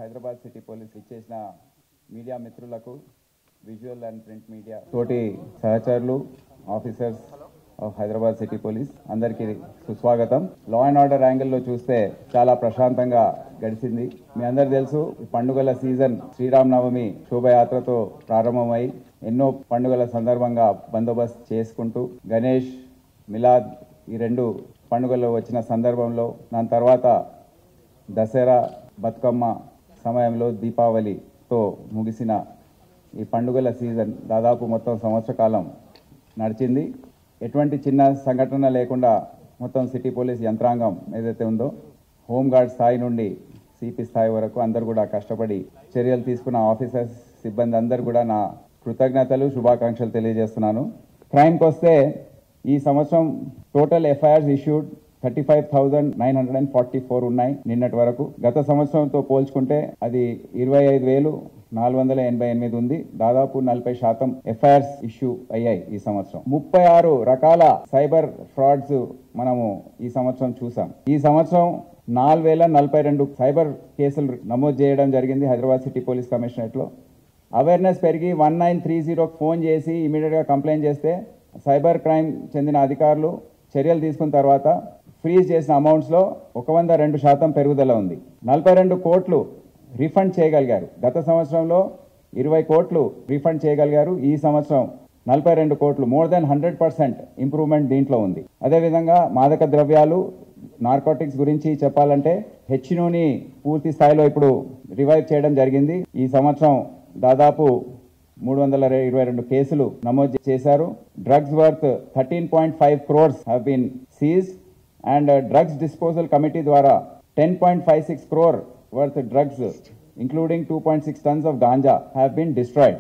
Hyderabad city police ఇచ్చేసిన media మిత్రులకు, visual and print media తోటి సహచరులు, officers of Hyderabad city police అందరికీ సుస్వాగతం. లా అండ్ ఆర్డర్ యాంగిల్లో చూస్తే చాలా ప్రశాంతంగా గడిచింది. మీ అందరు తెలుసు, పండుగల సీజన్ శ్రీరామనవమి శోభయాత్రతో ప్రారంభమై ఎన్నో పండుగల సందర్భంగా బందోబస్తు చేసుకుంటూ గణేష్, మిలాద్ ఈ రెండు పండుగలు వచ్చిన సందర్భంలో, దాని తర్వాత దసరా, బతుకమ్మ సమయంలో దీపావళితో ముగిసిన ఈ పండుగల సీజన్ దాదాపు మొత్తం సంవత్సర కాలం నడిచింది. ఎటువంటి చిన్న సంఘటన లేకుండా మొత్తం సిటీ పోలీస్ యంత్రాంగం ఏదైతే ఉందో, హోంగార్డ్ స్థాయి నుండి సిపి స్థాయి వరకు అందరు కూడా కష్టపడి చర్యలు తీసుకున్న ఆఫీసర్స్, సిబ్బంది అందరు కూడా నా కృతజ్ఞతలు, శుభాకాంక్షలు తెలియజేస్తున్నాను. క్రైమ్కి వస్తే ఈ సంవత్సరం టోటల్ ఎఫ్ఐఆర్స్ ఇష్యూడ్ 35,944 ఉన్నాయి నిన్నటి వరకు. గత సంవత్సరంతో పోల్చుకుంటే అది 25,488 ఉంది. దాదాపు 40% ఎఫ్ఐఆర్స్ ఇష్యూ అయ్యాయి ఈ సంవత్సరం. 36 రకాల సైబర్ ఫ్రాడ్స్ మనము ఈ సంవత్సరం చూసాం. ఈ సంవత్సరం 4,042 సైబర్ కేసులు నమోదు చేయడం జరిగింది హైదరాబాద్ సిటీ పోలీస్ కమిషనరేట్ లో. అవేర్నెస్ పెరిగి 1930 ఫోన్ చేసి ఇమీడియట్గా కంప్లైంట్ చేస్తే సైబర్ క్రైమ్ చెందిన అధికారులు చర్యలు తీసుకున్న తర్వాత ఫ్రీజ్ చేసిన అమౌంట్స్లో 102% పెరుగుదల ఉంది. 42 కోట్లు రిఫండ్ చేయగలిగారు. గత సంవత్సరంలో 20 కోట్లు రిఫండ్ చేయగలిగారు. ఈ సంవత్సరం 42 కోట్లు, మోర్ దెన్ 100% ఇంప్రూవ్మెంట్ దీంట్లో ఉంది. అదేవిధంగా మాదక ద్రవ్యాలు, నార్కోటిక్స్ గురించి చెప్పాలంటే హెచ్నూని పూర్తి స్థాయిలో ఇప్పుడు రివైవ్ చేయడం జరిగింది. ఈ సంవత్సరం దాదాపు 322 కేసులు నమోదు చేశారు. Drugs worth 13.5 crores have been seized and drugs disposal committee ద్వారా 10.56 crore worth drugs including 2.6 tons of ganja have been destroyed.